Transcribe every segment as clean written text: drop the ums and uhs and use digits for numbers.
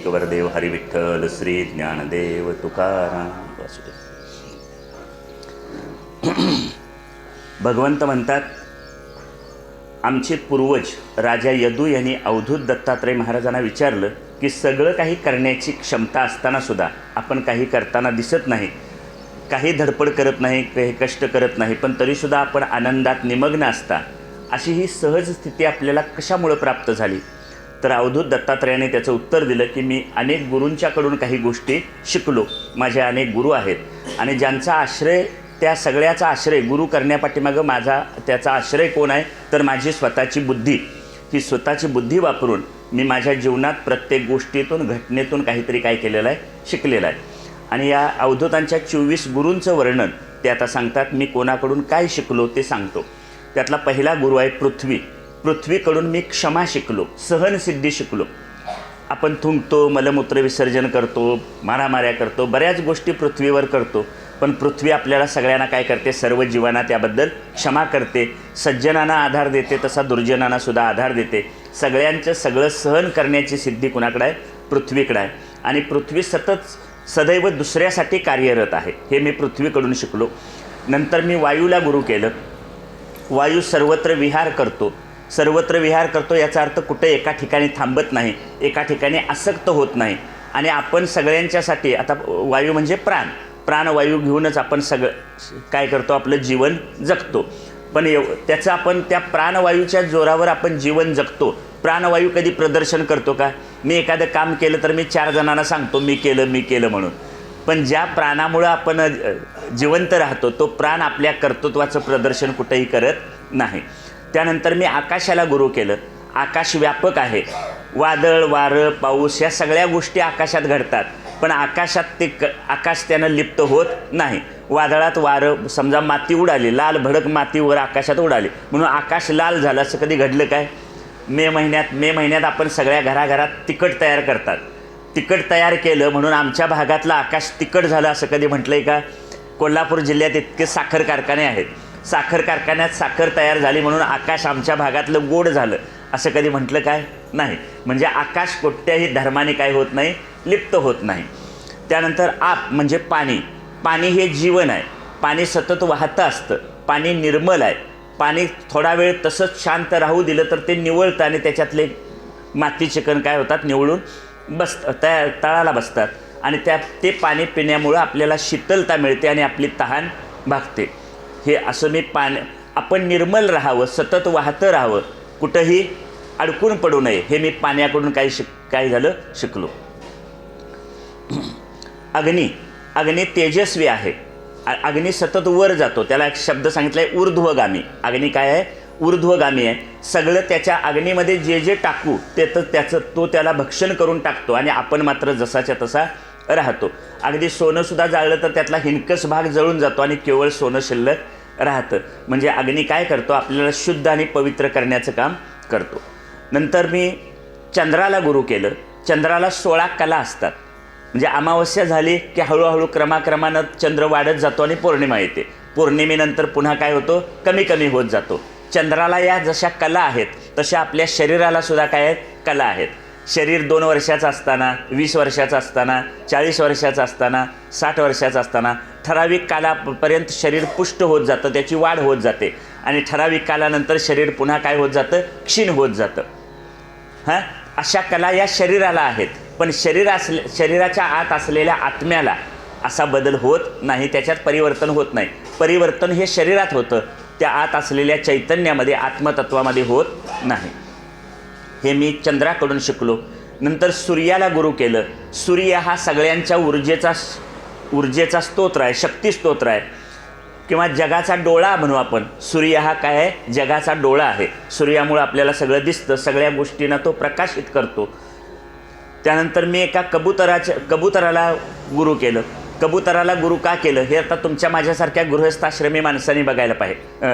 वरदेव हरी विठ्ठल श्री ज्ञानदेव तुकाराम वासुदेव. भगवंत म्हणतात, आमचे पूर्वज राजा यदू यांनी अवधूत दत्तात्रय महाराजांना विचारलं की सगळं काही करण्याची क्षमता असताना सुद्धा आपण काही करताना दिसत नाही, काही धडपड करत नाही, काही कष्ट करत नाही, पण तरीसुद्धा आपण आनंदात निमग्न असता, अशी ही सहज स्थिती आपल्याला कशामुळे प्राप्त झाली? तर अवधूत दत्तात्रयाने त्याचं उत्तर दिलं की मी अनेक गुरूंच्याकडून काही गोष्टी शिकलो. माझे अनेक गुरु आहेत आणि ज्यांचा आश्रय, त्या सगळ्याचा आश्रय गुरु करण्यापाठीमागं माझा त्याचा आश्रय कोण आहे? तर माझी स्वतःची बुद्धी. ही स्वतःची बुद्धी वापरून मी माझ्या जीवनात प्रत्येक गोष्टीतून, घटनेतून काहीतरी काय केलेलं आहे? शिकलेलं आहे. आणि या अवधूतांच्या 24 गुरूंचं वर्णन ते आता सांगतात. मी कोणाकडून काय शिकलो ते सांगतो. त्यातला पहिला गुरु आहे पृथ्वी. पृथ्वीकडून मी क्षमा शिकलो, सहनसिद्धी शिकलो. आपण थुंकतो, मलमूत्र विसर्जन करतो, मारामाऱ्या करतो, बऱ्याच गोष्टी पृथ्वीवर करतो, पण पृथ्वी आपल्याला सगळ्यांना काय करते? सर्व जीवांना त्याबद्दल क्षमा करते. सज्जनांना आधार देते, तसा दुर्जनांना सुद्धा आधार देते. सगळ्यांचं सगळं सहन करण्याची सिद्धी कुणाकडे आहे? पृथ्वीकडे आहे. आणि पृथ्वी सदैव दुसऱ्यासाठी कार्यरत आहे, हे मी पृथ्वीकडून शिकलो. नंतर मी वायूला गुरु केलं. वायू सर्वत्र विहार करतो. सर्वत्र विहार करतो याचा अर्थ कुठे एका ठिकाणी थांबत नाही, एका ठिकाणी आसक्त होत नाही. आणि आपण सगळ्यांच्यासाठी, आता वायू म्हणजे प्राणवायू घेऊनच आपण काय करतो? आपलं जीवन जगतो. पण त्याचं आपण त्या प्राणवायूच्या जोरावर आपण जीवन जगतो. प्राणवायू कधी प्रदर्शन करतो का? मी एखादं काम केलं तर मी 4 जणांना सांगतो मी केलं म्हणून. पण ज्या प्राणामुळं आपण जिवंत राहतो, तो प्राण आपल्या कर्तृत्वाचं प्रदर्शन कुठेही करत नाही. त्यानंतर मी आकाशाला गुरु केलं. आकाश व्यापक आहे. वादळ, वारं, पाऊस या सगळ्या गोष्टी आकाशात घडतात, पण आकाशात आकाश त्यानं लिप्त होत नाही. वादळात वारं, समजा माती उडाली, लाल भडक माती वर आकाशात उडाली म्हणून आकाश लाल झालं, असं कधी घडलं काय? मे महिन्यात आपण सगळ्या घराघरात तिखट तयार करतात. तिखट तयार केलं म्हणून आमच्या भागातलं आकाश तिखट झालं असं कधी म्हटलं आहे का? कोल्हापूर जिल्ह्यात इतके साखर कारखाने आहेत. साखर कारखान्यात साखर तयार झाली म्हणून आकाश आमच्या भागातलं गोड झालं असं कधी म्हटलं काय? नाही. म्हणजे आकाश कोणत्याही धर्माने काय होत नाही? लिप्त होत नाही. त्यानंतर आप म्हणजे पाणी. पाणी हे जीवन आहे. पाणी सतत वाहतं असतं. पाणी निर्मल आहे. पाणी थोडा वेळ तसंच शांत राहू दिलं तर ते निवळतं आणि त्याच्यातले माती चिकन काय होतात? निवळून तळाला बसतात. आणि ते पाणी पिण्यामुळं आपल्याला शीतलता मिळते आणि आपली तहान भागते. हे असं मी आपण निर्मल राहावं, सतत वाहतं राहावं, कुठंही अडकून पडू नये, हे मी पाण्याकडून काय झालं? शिकलो. अग्नी तेजस्वी आहे. अग्नी सतत वर जातो. त्याला एक शब्द सांगितला आहे ऊर्ध्वगामी. अग्नी काय आहे? ऊर्ध्वगामी आहे. सगळं त्याच्या अग्नीमध्ये जे टाकू तो त्याला भक्षण करून टाकतो आणि आपण मात्र जसाच्या तसा राहतो. अगदी सोनंसुद्धा जाळलं तर त्यातला हिणकस भाग जळून जातो आणि केवळ सोनं शिल्लक राहतं. म्हणजे अग्नी काय करतो? आपल्याला शुद्ध आणि पवित्र करण्याचं काम करतो. नंतर मी चंद्राला गुरु केलं. चंद्राला 16 कला असतात. म्हणजे अमावस्या झाली की हळूहळू क्रमाक्रमानं चंद्र वाढत जातो आणि पौर्णिमा येते. पौर्णिमेनंतर पुन्हा काय होतो? कमी होत जातो. चंद्राला या जशा कला आहेत तशा आपल्या शरीराला सुद्धा काय आहेत? कला आहेत. शरीर 2 वर्षाचं असताना, 20 वर्षाचं असताना, 40 वर्षाचं असताना, 60 वर्षाचं असताना ठराविक कालापर्यंत शरीर पुष्ट होत जातं, त्याची वाढ होत जाते. आणि ठराविक कालानंतर शरीर पुन्हा काय होत जातं? क्षीण होत जातं. अशा कला या शरीराला आहेत. पण शरीराच्या आत असलेल्या आत्म्याला असा बदल होत नाही, त्याच्यात परिवर्तन होत नाही. परिवर्तन हे शरीरात होतं, त्या आत असलेल्या चैतन्यामध्ये, आत्मतत्वामध्ये होत नाही. हे मी चंद्राकडून शिकलो. नंतर सूर्याला गुरु केलं. सूर्य हा सगळ्यांच्या ऊर्जेचा स्तोत्र आहे, शक्ती स्तोत्र आहे, किंवा जगाचा डोळा म्हणू आपण. सूर्य हा काय आहे? जगाचा डोळा आहे. सूर्यामुळे आपल्याला सगळं दिसतं, सगळ्या गोष्टींना तो प्रकाशित करतो. त्यानंतर मी एका कबुतराला गुरु केलं. कबुतराला गुरु का केलं हे आता तुमच्या माझ्यासारख्या गृहस्थाश्रमी माणसांनी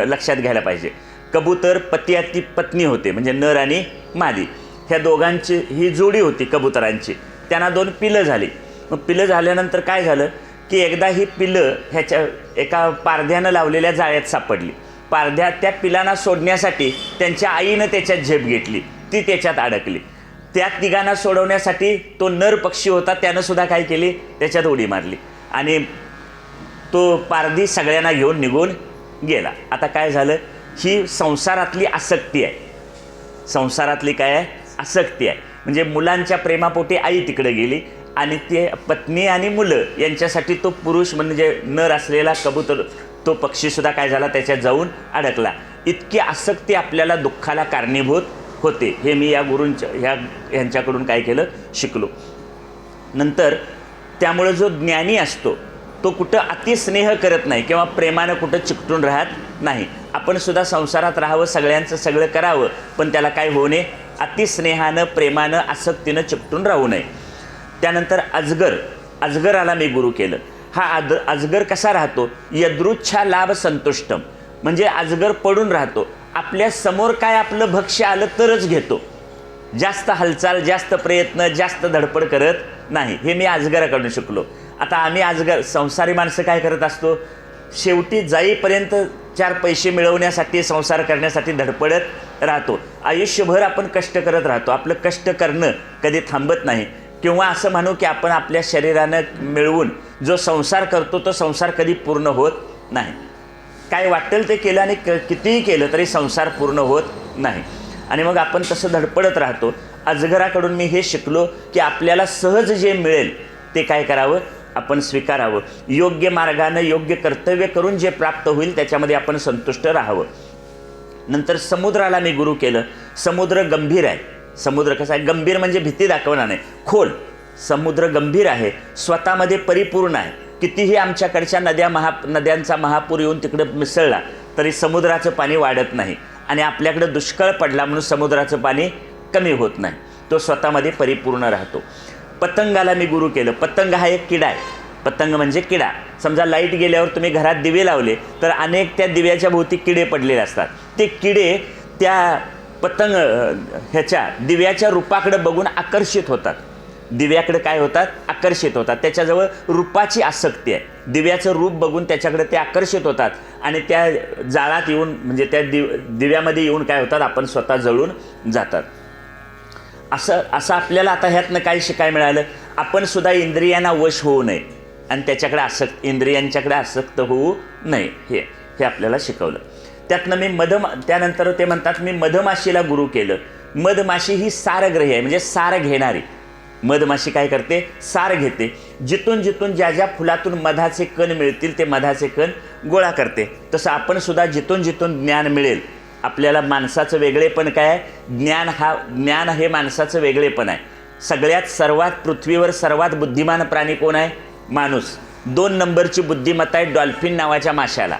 लक्षात घ्यायला पाहिजे. कबूतर पती आणि पत्नी होते, म्हणजे नर आणि मादी. ह्या दोघांची ही जोडी होती कबुतरांची. त्यांना 2 पिलं झाली. मग पिलं झाल्यानंतर काय झालं की एकदा ही पिलं ह्याच्या एका पारध्यानं लावलेल्या जाळ्यात सापडली. त्या पिलांना सोडण्यासाठी त्यांच्या आईनं त्याच्यात झेप घेतली, ती त्याच्यात अडकली. त्या तिघांना सोडवण्यासाठी तो नर पक्षी होता, त्यानं सुद्धा काय केली, त्याच्यात उडी मारली आणि तो पारधी सगळ्यांना घेऊन निघून गेला. आता काय झालं, ही संसारातली आसक्ती आहे. संसारातली काय आहे, आसक्ती आहे. म्हणजे मुलांच्या प्रेमापोटी आई तिकडे गेली आणि ते पत्नी आणि मुलं यांच्यासाठी तो पुरुष म्हणजे नर असलेला कबूतर तो पक्षीसुद्धा काय झाला, त्याच्यात जाऊन अडकला. इतकी आसक्ती आपल्याला दुःखाला कारणीभूत होते. हे मी या गुरूंच्या यांच्याकडून काय केलं, शिकलो. नंतर त्यामुळे जो ज्ञानी असतो तो कुठं अतिस्नेह करत नाही किंवा प्रेमानं कुठं चिकटून राहत नाही. आपण सुद्धा संसारात राहावं, सगळ्यांचं सगळं करावं, पण त्याला काय होऊ नये, अतिस्नेहानं प्रेमानं आसक्तीनं चिकटून राहू नये. त्यानंतर अजगराला मी गुरु केलं. हा अजगर कसा राहतो, यदृच्छा लाभ संतुष्टम, म्हणजे अजगर पडून राहतो. आपल्या समोर काय आपलं भक्ष्य आलं तरच घेतो, जास्त हालचाल, जास्त प्रयत्न, जास्त धडपड करत नाही. हे मी अजगराकडून शिकलो. आता आम्ही अजगर संसारी माणसं काय करत असतो, शेवटी जाईपर्यंत 4 पैसे मिळवण्यासाठी, संसार करण्यासाठी धडपडत राहतो. आयुष्यभर आपण कष्ट करत राहतो. आपलं कष्ट करणं कधी थांबत नाही. किंवा असं म्हणू की आपण आपल्या शरीरानं मिळवून जो संसार करतो तो संसार कधी पूर्ण होत नाही. काय वाटेल ते केलं आणि कितीही केलं तरी संसार पूर्ण होत नाही आणि मग आपण तसं धडपडत राहतो. अजगराकडून मी हे शिकलो की आपल्याला सहज जे मिळेल ते काय करावं, आपण स्वीकारावं. योग्य मार्गानं योग्य कर्तव्य करून जे प्राप्त होईल त्याच्यामध्ये आपण संतुष्ट राहावं. नंतर समुद्राला मी गुरु केलं. समुद्र गंभीर आहे. समुद्र कसा आहे, गंभीर म्हणजे भीती दाखवणार नाही, खोल. समुद्र गंभीर आहे, स्वतःमध्ये परिपूर्ण आहे. कितीही आमच्याकडच्या नद्यांचा महापूर येऊन तिकडे मिसळला तरी समुद्राचं पाणी वाढत नाही आणि आपल्याकडे दुष्काळ पडला म्हणून समुद्राचं पाणी कमी होत नाही. तो स्वतःमध्ये परिपूर्ण राहतो. पतंगाला मी गुरु केलं. पतंग हा एक किडा आहे. पतंग म्हणजे किडा. समजा लाईट गेल्यावर तुम्ही घरात दिवे लावले तर अनेक त्या दिव्याच्या भोवती किडे पडलेले असतात. ते किडे त्या पतंग ह्याच्या दिव्याच्या रूपाकडे बघून आकर्षित होतात. दिव्याकडे काय होतात, आकर्षित होतात. त्याच्याजवळ रूपाची आसक्ती आहे. दिव्याचं रूप बघून त्याच्याकडे ते आकर्षित होतात आणि त्या जाळात येऊन म्हणजे त्या दिव्यामध्ये येऊन काय होतात, आपण स्वतः जळून जातात. असं आपल्याला आता ह्यातनं काय शिकायला मिळालं, आपण सुद्धा इंद्रियांना वश होऊ नये आणि त्याच्याकडे इंद्रियांच्याकडे आसक्त होऊ नये. हे आपल्याला शिकवलं. त्यातनं मी त्यानंतर ते म्हणतात मी मधमाशीला गुरु केलं. मधमाशी ही सारग्रही आहे, म्हणजे सार घेणारी. मधमाशी काय करते, सार घेते. जिथून जिथून ज्या ज्या फुलातून मधाचे कण मिळतील ते मधाचे कण गोळा करते. तसं आपण सुद्धा जिथून जिथून ज्ञान मिळेल, आपल्याला माणसाचं वेगळेपण काय आहे, ज्ञान हे माणसाचं वेगळेपण आहे. सर्वात पृथ्वीवर सर्वात बुद्धिमान प्राणी कोण आहे, माणूस. 2 नंबरची बुद्धिमत्ता आहे डॉल्फिन नावाच्या माशाला.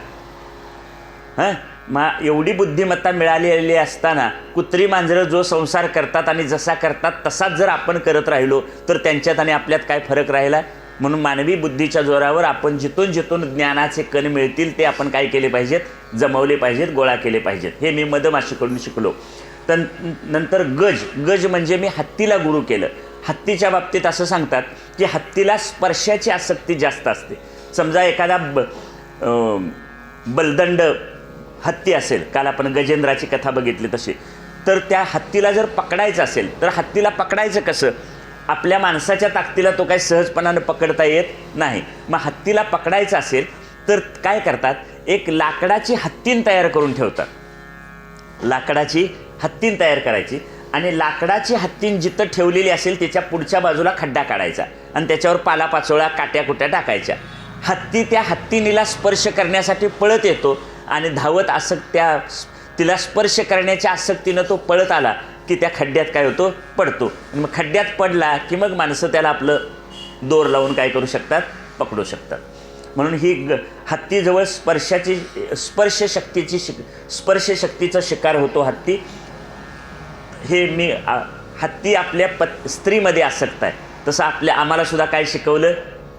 एवढी बुद्धिमत्ता मिळालेली असताना कुत्री मांजरं जो संसार करतात आणि जसा करतात तसाच जर आपण करत राहिलो तर त्यांच्यात आणि आपल्यात काय फरक राहिला. म्हणून मानवी बुद्धीच्या जोरावर आपण जिथून जिथून ज्ञानाचे कण मिळतील ते आपण काय केले पाहिजेत, जमवले पाहिजेत, गोळा केले पाहिजेत. हे मी मधमाशीकडून शिकलो. तर नंतर गज म्हणजे मी हत्तीला गुरु केलं. हत्तीच्या बाबतीत असं सांगतात की हत्तीला स्पर्शाची आसक्ती जास्त असते. समजा एखादा बलदंड हत्ती असेल, काल आपण गजेंद्राची कथा बघितली तशी, तर त्या हत्तीला जर पकडायचं असेल तर हत्तीला पकडायचं कसं, आपल्या माणसाच्या ताकदीला तो काही सहजपणानं पकडता येत नाही. मग हत्तीला पकडायचं असेल तर काय करतात, एक लाकडाची हत्तीन तयार करून ठेवतात. लाकडाची हत्तीन तयार करायची आणि लाकडाची हत्तीन जिथं ठेवलेली असेल त्याच्या पुढच्या बाजूला खड्डा काढायचा आणि त्याच्यावर पालापाचोळा काट्या टाकायच्या. हत्ती त्या हत्तीनीला स्पर्श करण्यासाठी पळत येतो आणि धावत तिला स्पर्श करण्याच्या आसक्तीनं तो पळत आला की त्या खड्ड्यात काय होतो, पडतो. आणि मग खड्ड्यात पडला की मग माणसं त्याला आपलं दोर लावून काय करू शकतात, पकडू शकतात. म्हणून ही हत्तीजवळ स्पर्श शक्तीचा शिकार होतो हत्ती. हे मी हत्ती आपल्या स्त्रीमध्ये आसक्त आहे. तसं आम्हाला सुद्धा काय शिकवलं,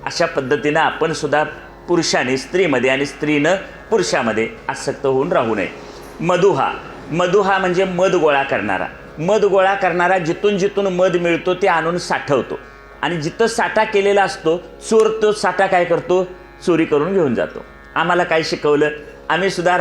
अशा पद्धतीनं आपण सुद्धा पुरुषाने स्त्रीमध्ये आणि स्त्रीनं पुरुषामध्ये आसक्त होऊन राहू नये. मधुहा म्हणजे मध गोळा करणारा. मध गोळा करणारा जिथून जिथून मध मिळतो ते आणून साठवतो आणि जिथं साठा केलेला असतो चोर तो साठा काय करतो, चोरी करून घेऊन जातो. आम्हाला काय शिकवलं, आम्ही सुद्धा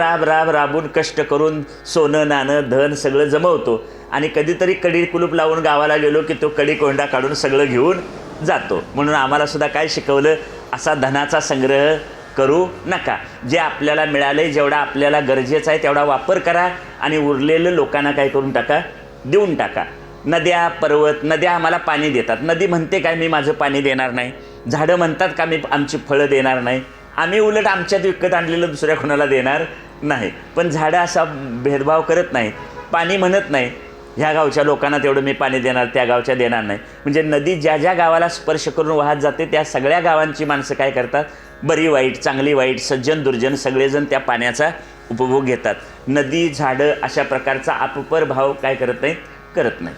राबून कष्ट करून सोनं नाणं धन सगळं जमवतो आणि कधीतरी कडी कुलूप लावून गावाला गेलो की तो कडी कोंडा काढून सगळं घेऊन जातो. म्हणून आम्हाला सुद्धा काय शिकवलं, असा धनाचा संग्रह करू नका. जे आपल्याला मिळाले, जेवढा आपल्याला गरजेचा आहे तेवढा वापर करा आणि उरलेलं लोकांना काय करून टाका, देऊन टाका. नद्या, पर्वत, नद्या आम्हाला पाणी देतात. नदी म्हणते काय मी माझं पाणी देणार नाही. झाडं म्हणतात का मी आमची फळं देणार नाही. आम्ही उलट आमच्यात विकत आणलेलं दुसऱ्या कोणाला देणार नाही. पण झाडं असा भेदभाव करत नाही. पाणी म्हणत नाही ह्या गावच्या लोकांना तेवढं मी पाणी देणार, त्या गावच्या देणार नाही. म्हणजे नदी ज्या ज्या गावाला स्पर्श करून वाहत जाते त्या सगळ्या गावांची माणसं काय करतात, बरी वाईट, चांगली वाईट, सज्जन दुर्जन सगळेजण त्या पाण्याचा उपभोग घेतात. नदी, झाडं अशा प्रकारचा आपुपर भाव काय करत नाही, करत नाही.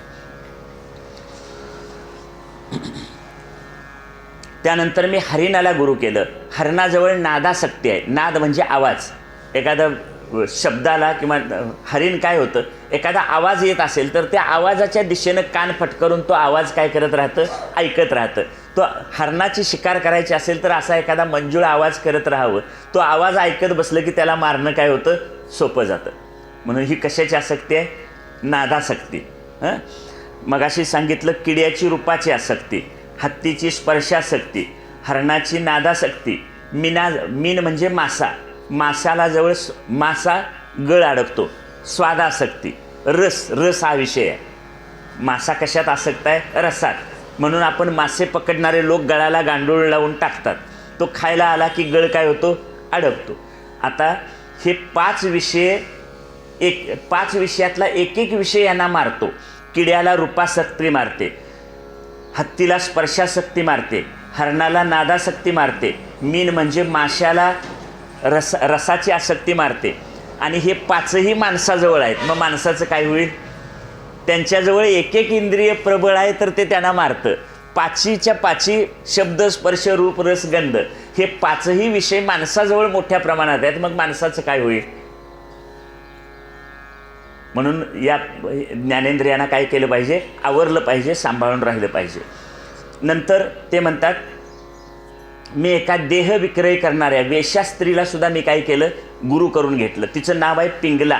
त्यानंतर मी हरिणाला गुरु केलं. हरणाजवळ नादासक्ती आहे. नाद म्हणजे आवाज. एखादा शब्दाला किंवा हरिण काय होतं, एखादा आवाज येत असेल तर त्या आवाजाच्या दिशेनं कान फटकरून तो आवाज काय करत राहतं, ऐकत राहतं. तो हरणाची शिकार करायची असेल तर असा एखादा मंजूळ आवाज करत राहावं. तो आवाज ऐकत बसलं की त्याला मारणं काय होतं, सोपं जातं. म्हणून ही कशाची आसक्ती आहे, नादासक्ती. मगाशी सांगितलं किड्याची रूपाची आसक्ती, हत्तीची स्पर्शासक्ती, हरणाची नादासक्ती, मीन म्हणजे मासा, माशाला जवळ मासा गळ अडकतो, स्वादासक्ती, रस हा विषय आहे. मासा कशात आसक्त आहे, रसात. म्हणून आपण मासे पकडणारे लोक गळाला गांडूळ लावून टाकतात. तो खायला आला की गळ काय होतो, अडकतो. आता हे 5 विषय, 5 विषयातला एक विषय यांना मारतो. किड्याला रूपासक्ती मारते, हत्तीला स्पर्शासक्ती मारते, हरणाला नादासक्ती मारते, मीन म्हणजे माशाला रसाची आसक्ती मारते. आणि हे 5ही माणसाजवळ आहेत. मग माणसाचं काय होईल, त्यांच्याजवळ एक इंद्रिय प्रबळ आहे तर ते त्यांना मारतं. 5च्या 5 शब्द, स्पर्श, रूप, रस, गंध हे 5ही विषय माणसाजवळ मोठ्या प्रमाणात आहेत. मग माणसाचं काय होईल. म्हणून या ज्ञानेंद्रियांना काय केलं पाहिजे, आवरलं पाहिजे, सांभाळून राहिलं पाहिजे. नंतर ते म्हणतात मी एका देह विक्रय करणाऱ्या वेश्या स्त्रीला सुद्धा मी काय केलं, गुरु करून घेतलं. तिचं नाव आहे पिंगला.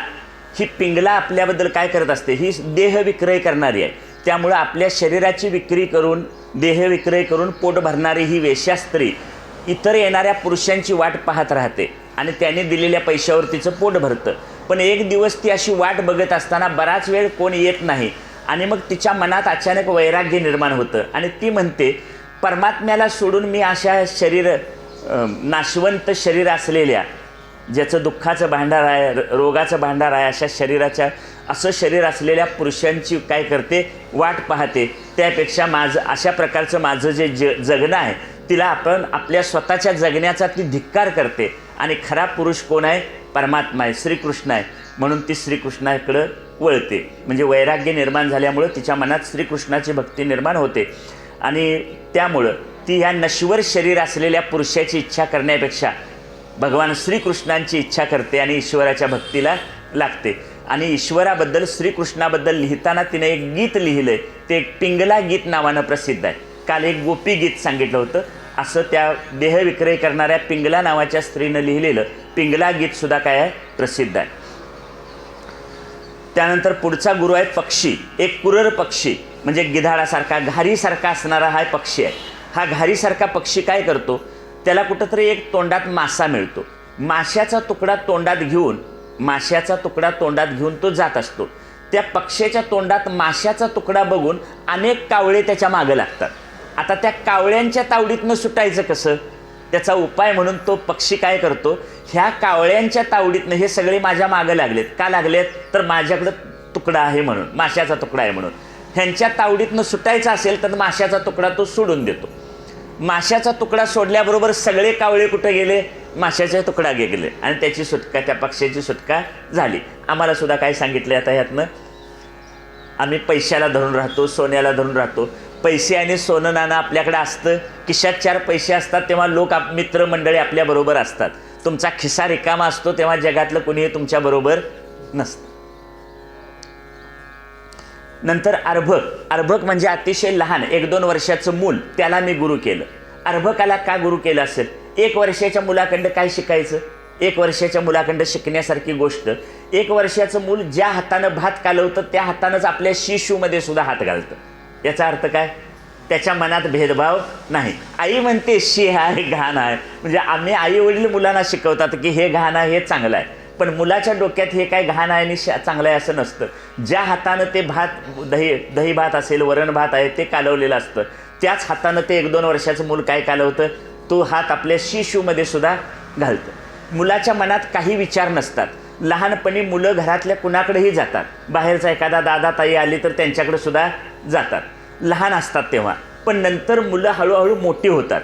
ही पिंगला आपल्याबद्दल काय करत असते, ही देह विक्रय करणारी आहे. त्यामुळं आपल्या शरीराची विक्री करून, देह विक्रय करून पोट भरणारी ही वेश्या स्त्री इतर येणाऱ्या पुरुषांची वाट पाहत राहते आणि त्याने दिलेल्या पैशावर तिचं पोट भरतं. पण एक दिवस ती अशी वाट बघत असताना बराच वेळ कोण येत नाही आणि मग तिच्या मनात अचानक वैराग्य निर्माण होतं आणि ती म्हणते परमात्म्याला सोडून मी अशा नाशवंत शरीर असलेल्या, ज्याचं दुःखाचं भांडार आहे, रोगाचं भांडार आहे, अशा शरीराच्या, असं शरीर असलेल्या पुरुषांची काय करते, वाट पाहते. त्यापेक्षा अशा प्रकारचं माझं जे जगणं आहे तिला आपण आपल्या स्वतःच्या जगण्याचा ती धिक्कार करते. आणि खरा पुरुष कोण आहे, परमात्मा आहे, श्रीकृष्ण आहे. म्हणून ती श्रीकृष्णाकडं वळते. म्हणजे वैराग्य निर्माण झाल्यामुळं तिच्या मनात श्रीकृष्णाची भक्ती निर्माण होते आणि त्यामुळं ती ह्या नश्वर शरीर असलेल्या पुरुषाची इच्छा करण्यापेक्षा भगवान श्रीकृष्णांची इच्छा करते आणि ईश्वराच्या भक्तीला लागते. आणि ईश्वराबद्दल, श्रीकृष्णाबद्दल लिहिताना तिने एक गीत लिहिलं, ते एक पिंगला गीत नावानं प्रसिद्ध आहे. काल एक गोपी गीत सांगितलं होतं. असं त्या देह विक्रय करणाऱ्या पिंगला नावाच्या स्त्रीनं लिहिलेलं पिंगला गीतसुद्धा काय आहे, प्रसिद्ध आहे. त्यानंतर पुढचा गुरु आहे पक्षी. एक कुरर पक्षी म्हणजे गिधाडासारखा, घारीसारखा असणारा हा पक्षी आहे. हा घारीसारखा पक्षी काय करतो, त्याला कुठंतरी एक तोंडात मासा मिळतो. माशाचा तुकडा तोंडात घेऊन तो जात असतो. त्या पक्ष्याच्या तोंडात माशाचा तुकडा बघून अनेक कावळे त्याच्या मागं लागतात. आता त्या कावळ्यांच्या तावडीतनं सुटायचं कसं, त्याचा उपाय म्हणून तो पक्षी काय करतो, ह्या कावळ्यांच्या तावडीतनं, हे सगळे माझ्या मागं लागलेत, का लागलेत तर माझ्याकडं तुकडा आहे म्हणून, माशाचा तुकडा आहे म्हणून. ह्यांच्या तावडीतनं सुटायचं असेल तर माशाचा तुकडा तो सोडून देतो. माशाचा तुकडा सोडल्याबरोबर सगळे कावळे कुठे गेले, माशाचा तुकडा गेले आणि त्याची सुटका, त्या पक्ष्याची सुटका झाली. आम्हाला सुद्धा काय सांगितलं आता ह्यातनं, आम्ही पैशाला धरून राहतो, सोन्याला धरून राहतो. पैसे आणि सोनं नाणं आपल्याकडे असतं, खिशात 4 पैसे असतात तेव्हा लोक, मित्रमंडळी आपल्याबरोबर असतात. तुमचा खिसा रिकामा असतो तेव्हा जगातलं कुणीही तुमच्याबरोबर नसतं. नंतर अर्भक म्हणजे अतिशय लहान 1-2 वर्षाचं मूल, त्याला मी गुरु केलं. अर्भकाला का गुरु केलं असेल, 1 वर्षाच्या मुलाकडं काय शिकायचं. 1 वर्षाच्या मुलाकडं शिकण्यासारखी गोष्ट 1 वर्षाचं मूल ज्या हातानं भात कालवतं त्या हातानंच आपल्या शिशूमध्ये सुद्धा हात घालतं. याचा अर्थ काय? त्याच्या मनात भेदभाव नाही. आई म्हणते शी आहे, घाण आहे, म्हणजे आम्ही आई वडील मुलांना शिकवतात की हे घाण आहे, हे चांगलं आहे, पण मुलाच्या डोक्यात हे काय घाण आहे आणि चांगलं आहे असं नसतं. ज्या हातानं ते भात, दही भात असेल, वरण भात आहे ते कालवलेलं असतं, त्याच हातानं ते 1-2 वर्षाचं मूल काय कालवतं, तो हात आपल्या शिशूमध्ये सुद्धा घालतं. मुलाच्या मनात काही विचार नसतात. लहानपणी मुलं घरातल्या कुणाकडेही जातात, बाहेरचा एखादा दादा ताई आली तर त्यांच्याकडे सुद्धा जातात, लहान असतात तेव्हा. पण नंतर मुलं हळूहळू मोठी होतात.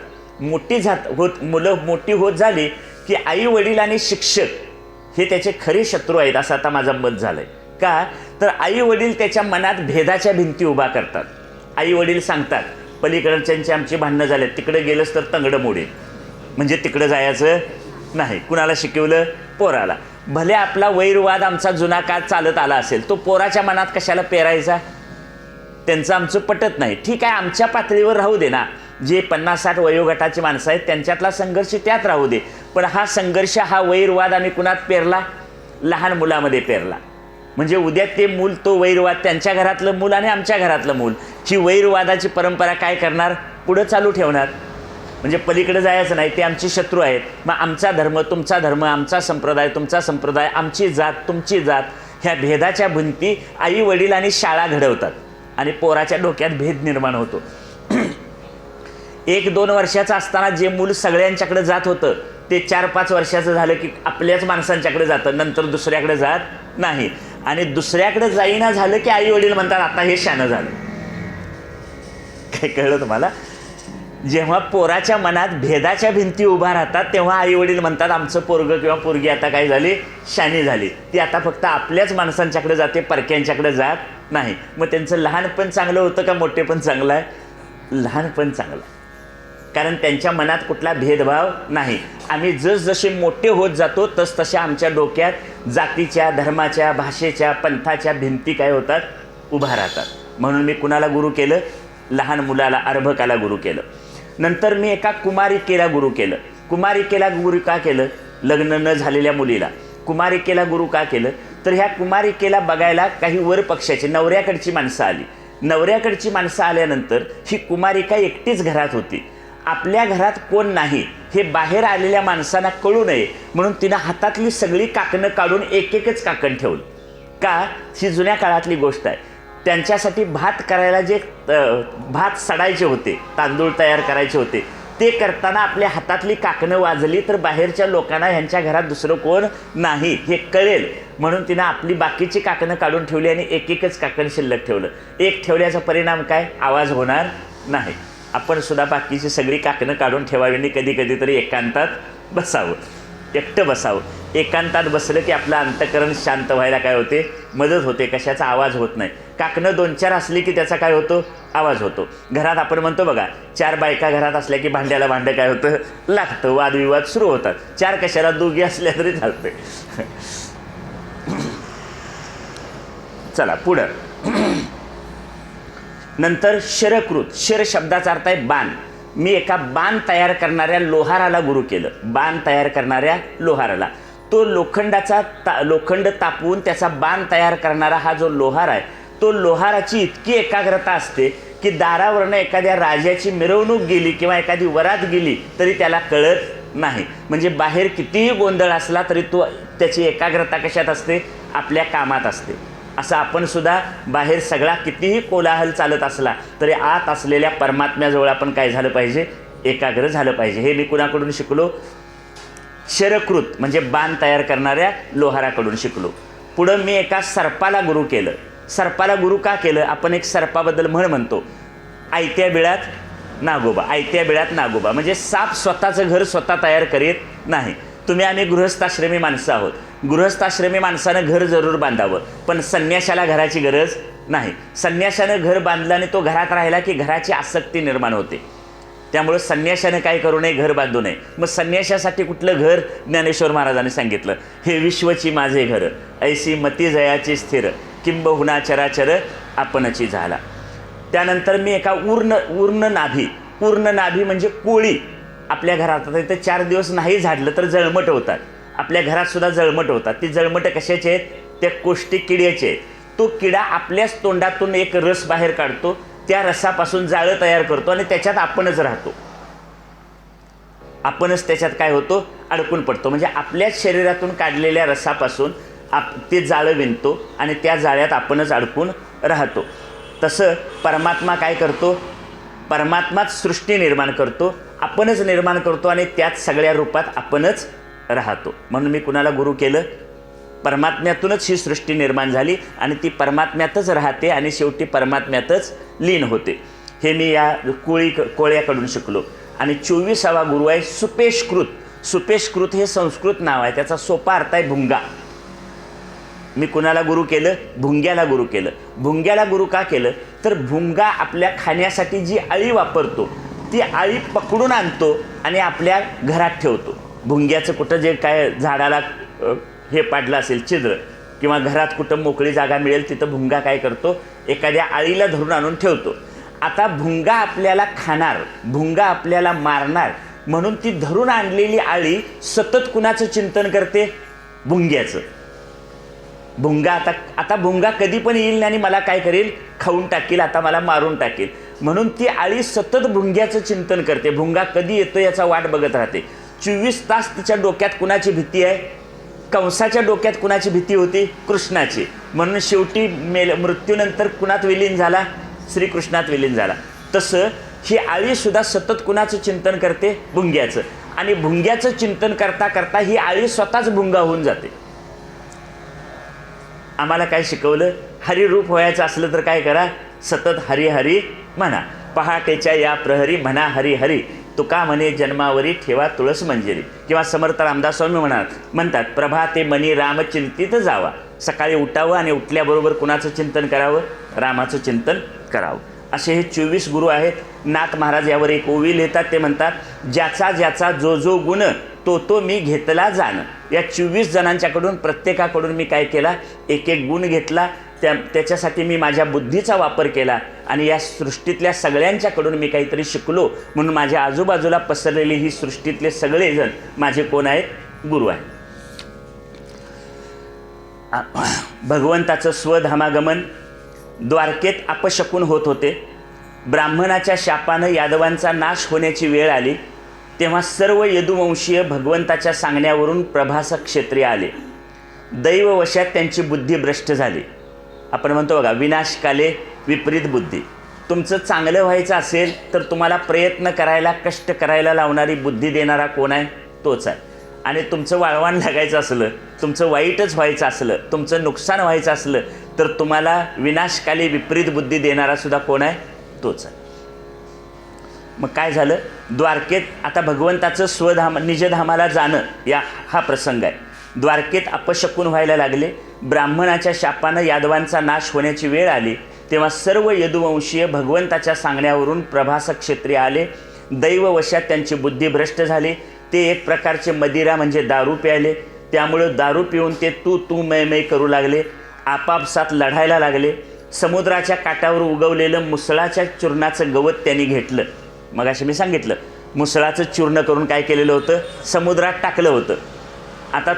मुलं मोठी होत झाली की आई वडील आणि शिक्षक हे त्याचे खरे शत्रू आहेत असं आता माझं मत झालंय. का तर आई वडील त्याच्या मनात भेदाच्या भिंती उभा करतात. आई वडील सांगतात पलीकडच्यांची आमची भांडणं झालेत, तिकडे गेलंच तर तंगडं मोडेल, म्हणजे तिकडं जायचं नाही. कुणाला शिकवलं? पोराला. भले आपला वैरवाद आमचा जुना काळ चालत आला असेल, तो पोराच्या मनात कशाला पेरायचा? त्यांचं आमचं पटत नाही, ठीक आहे, आमच्या पातळीवर राहू दे ना. जे 50-60 वयोगटाची माणसं आहेत त्यांच्यातला संघर्ष त्यात राहू दे, पण हा संघर्ष, हा वैरवाद आम्ही कुणात पेरला? लहान मुलामध्ये पेरला. म्हणजे उद्या ते मूल, तो वैरवाद, त्यांच्या घरातलं मूल आणि आमच्या घरातलं मूल, ही वैरवादाची परंपरा काय करणार? पुढं चालू ठेवणार. म्हणजे पलीकडे जायचं नाही, ते आमचे शत्रू आहेत. मग आमचा धर्म, तुमचा धर्म, आमचा संप्रदाय, तुमचा संप्रदाय, आमची जात, तुमची जात, ह्या भेदाच्या भिंती आई वडील आणि शाळा घडवतात आणि पोराच्या डोक्यात भेद निर्माण होतो. 1-2 वर्षाचं असताना जे मूल सगळ्यांच्याकडे जात होतं ते 4-5 वर्षाचं झालं की आपल्याच माणसांच्याकडे जातं, नंतर दुसऱ्याकडे जात नाही. आणि दुसऱ्याकडे जाईना झालं की आई वडील म्हणतात आता हे शानं झालं. काय कळलं तुम्हाला? जेव्हा पोराच्या मनात भेदाच्या भिंती उभा राहतात तेव्हा आई वडील म्हणतात आमचं पोरगं किंवा पोरगी आता काय झाली? शानी झाली. ती आता फक्त आपल्याच माणसांच्याकडे जाते, परक्यांच्याकडे जात नाही. मग त्यांचं लहानपण चांगलं होतं का मोठेपण चांगलं आहे? लहानपण चांगलं आहे, कारण त्यांच्या मनात कुठला भेदभाव नाही. आम्ही जसजसे मोठे होत जातो तसतशा आमच्या डोक्यात जातीच्या, धर्माच्या, भाषेच्या, पंथाच्या भिंती काय होतात? उभा राहतात. म्हणून मी कुणाला गुरु केलं? लहान मुलाला, अर्भकाला गुरु केलं. नंतर मी एका कुमारिकेला गुरु केलं. कुमारिकेला गुरु का केलं? लग्न न झालेल्या मुलीला कुमारिकेला गुरु का केलं? तर ह्या कुमारिकेला बघायला काही वर पक्षाची, नवऱ्याकडची माणसं आली. नवऱ्याकडची माणसं आल्यानंतर ही कुमारिका एकटीच घरात होती. आपल्या घरात कोण नाही हे बाहेर आलेल्या माणसांना कळू नये म्हणून तिनं हातातली सगळी काकणं काढून एक-एकच काकण ठेवलं. का? ही जुन्या काळातली गोष्ट आहे. त्यांच्यासाठी भात करायला जे भात सडायचे होते, तांदूळ तयार करायचे होते, ते करताना आपल्या हातातली काकणं वाजली तर बाहेरच्या लोकांना ह्यांच्या घरात दुसरं कोण नाही हे कळेल म्हणून तिनं आपली बाकीची काकणं काढून ठेवली आणि एक-एकच काकण शिल्लक ठेवलं. एक ठेवल्याचा परिणाम काय? आवाज होणार नाही. आपण सुद्धा बाकीची सगळी काकणं काढून ठेवावी आणि कधी कधी तरी एकांतात बसावं, एकटं बसावं. एकांतात बसलं की आपलं अंतःकरण शांत व्हायला काय होते? मदत होते. कशाचा आवाज होत नाही. काकणं 2-4 असली की त्याचा काय होतो? आवाज होतो. घरात आपण म्हणतो बघा, 4 बायका घरात असल्या की भांड्याला भांडं काय होतं? लागतं, वादविवाद सुरू होतात. 4 कशाला? 2 असल्या तरी चालते. चला पुढं. नंतर शरकृत. शर शब्दाचा अर्थ आहे बाण. मी एका बाण तयार करणाऱ्या लोहाराला गुरु केलं. बाण तयार करणाऱ्या लोहाराला. तो लोखंड तापवून त्याचा बाण तयार करणारा हा जो लोहार आहे, तो लोहाराची इतकी एकाग्रता असते की दारावरनं एखाद्या राजाची मिरवणूक गेली किंवा एखादी वरात गेली तरी त्याला कळत नाही. म्हणजे बाहेर कितीही गोंधळ असला तरी तो, त्याची एकाग्रता कशात असते? आपल्या कामात असते. असं आपण सुद्धा बाहेर सगळा कितीही कोलाहल चालत असला तरी आत असलेल्या परमात्म्याजवळ आपण काय झालं पाहिजे? एकाग्र झालं पाहिजे. हे मी कुणाकडून शिकलो? शरकृत म्हणजे बाण तयार करणाऱ्या लोहाराकडून शिकलो. पुढं मी एका सर्पाला गुरु केलं. सर्पाला गुरु का केलं? आपण एक सर्पाबद्दल म्हणतो, आयत्या बिळात नागोबा. आयत्या बिळात नागोबा म्हणजे साप स्वतःचं घर स्वतः तयार करीत नाही. तुम्ही आम्ही गृहस्थाश्रमी माणसं आहोत. गृहस्थाश्रमी माणसानं घर जरूर बांधावं, पण संन्याशाला घराची गरज नाही. संन्याशानं घर बांधलं आणि तो घरात राहिला की घराची आसक्ती निर्माण होते. त्यामुळं संन्याशानं काय करू नये? घर बांधू नये. मग संन्याशासाठी कुठलं घर? ज्ञानेश्वर महाराजांनी सांगितलं, हे विश्वची माझे घर, ऐसी मती जयाची स्थिर, किंबहुना चराचर आपणची झाला. त्यानंतर मी एका उर्ण नाभी म्हणजे कोळी आपल्या घरात. तर 4 दिवस नाही झाडलं तर जळमट होतात. आपल्या घरात सुद्धा जळमट होतात. ती जळमट कशाची आहेत? त्या कोष्टी किड्याचे आहेत. तो किडा आपल्याच तोंडातून एक रस बाहेर काढतो, त्या रसापासून जाळं तयार करतो आणि त्याच्यात आपणच राहतो. आपणच त्याच्यात काय होतो? अडकून पडतो. म्हणजे आपल्याच शरीरातून काढलेल्या रसापासून ते जाळं विणतो आणि त्या जाळ्यात आपणच अडकून राहतो. तसं परमात्मा काय करतो? परमात्माच सृष्टी निर्माण करतो, आपणच निर्माण करतो आणि त्यात सगळ्या रूपात आपणच राहतो. म्हणून मी कुणाला गुरु केलं? परमात्म्यातूनच ही सृष्टी निर्माण झाली आणि ती परमात्म्यातच राहते आणि शेवटी परमात्म्यातच लीन होते. हे मी या कोळ्याकडून शिकलो. आणि 24वा गुरु आहे सुपेशकृत. सुपेशकृत हे संस्कृत नाव आहे, त्याचा सोपा अर्थ आहे भुंगा. मी कुणाला गुरु केलं? भुंग्याला गुरु केलं. भुंग्याला गुरु का केलं? तर भुंगा आपल्या खाण्यासाठी जी अळी वापरतो ती अळी पकडून आणतो आणि आपल्या घरात ठेवतो. भुंग्याचं कुठं जे काय झाडाला हे पाडलं असेल छिद्र किंवा घरात कुठं मोकळी जागा मिळेल तिथं भुंगा काय करतो? एखाद्या अळीला धरून आणून ठेवतो. आता भुंगा आपल्याला खाणार, भुंगा आपल्याला मारणार, म्हणून ती धरून आणलेली अळी सतत कुणाचं चिंतन करते? भुंग्याचं. भुंगा आता भुंगा कधी पण येईल आणि मला काय करेल? खाऊन टाकील, आता मला मारून टाकेल. म्हणून ती अळी सतत भुंग्याचं चिंतन करते. भुंगा कधी येतो याचा वाट बघत राहते. 24 तास तिच्या डोक्यात कुणाची भीती आहे? कंसाच्या डोक्यात कुणाची भीती होती? कृष्णाची. म्हणून शेवटी मृत्यूनंतर कुणात विलीन झाला? श्रीकृष्णात विलीन झाला. तसं ही आळी सुद्धा सतत कुणाचं चिंतन करते? भुंग्याचं. आणि भुंग्याचं चिंतन करता करता ही आळी स्वतःच भुंगा होऊन जाते. आम्हाला काय शिकवलं? हरिरूप व्हायचं असलं तर काय करा? सतत हरी हरी म्हणा. पहाटेच्या या प्रहरी म्हणा हरी हरी. तुका म्हणे जन्मावरी ठेवा तुळस मंजिरी. किंवा समर्थ रामदास स्वामी म्हणतात प्रभाते मनी राम चिंतित जावा. सकाळी उठावं आणि उठल्याबरोबर कुणाचं चिंतन करावं? रामाचं चिंतन करावं. असे हे 24 गुरु आहेत. नाथ महाराज यावर एक ओवी लिहितात. ते म्हणतात ज्याचा ज्याचा जो जो गुण तो तो मी घेतला जाण. या 24 जणांच्याकडून प्रत्येकाकडून मी काय केला? एक एक गुण घेतला. त्याच्यासाठी मी माझ्या बुद्धीचा वापर केला आणि या सृष्टीतल्या सगळ्यांच्याकडून मी काहीतरी शिकलो. म्हणून माझ्या आजूबाजूला पसरलेली ही सृष्टीतले सगळेजण माझे कोण आहेत? गुरु आहेत. भगवंताचं स्वधामागमन. द्वारकेत अपशकुन होत होते. ब्राह्मणाच्या शापानं यादवांचा नाश होण्याची वेळ आली. तेव्हा सर्व यदुवंशीय भगवंताच्या सांगण्यावरून प्रभास क्षेत्री आले. दैववशात त्यांची बुद्धी भ्रष्ट झाली. आपण म्हणतो बघा विनाशकाले विपरीत बुद्धी. तुमचं चांगलं व्हायचं असेल तर तुम्हाला प्रयत्न करायला, कष्ट करायला लावणारी बुद्धी देणारा कोण आहे? तोच आहे. आणि तुमचं वाळवाण लागायचं असलं, तुमचं वाईटच व्हायचं असलं, तुमचं नुकसान व्हायचं असलं तर तुम्हाला विनाशकाली विपरीत बुद्धी देणारा सुद्धा कोण आहे? तोच आहे. मग काय झालं? द्वारकेत आता भगवंताचं स्वधाम निजधामाला जाणं हा प्रसंग आहे. द्वारकेत अपशकुन व्हायला लागले. ब्राह्मणाच्या शापानं यादवांचा नाश होण्याची वेळ आली. तेव्हा सर्व यदुवंशीय भगवंताच्या सांगण्यावरून प्रभास क्षेत्री आले. दैववशात त्यांची बुद्धी भ्रष्ट झाली. ते एक प्रकारचे मदिरा म्हणजे दारू प्यायले. त्यामुळं दारू पिऊन ते तू मै करू लागले. आपापसात लढायला लागले. समुद्राच्या काठावर उगवलेलं मुसळाच्या चूर्णाचं गवत त्यांनी घेतलं. मग असे मी सांगितलं मुसळाचं चूर्ण करून काय केलेलं होतं? समुद्रात टाकलं होतं. आता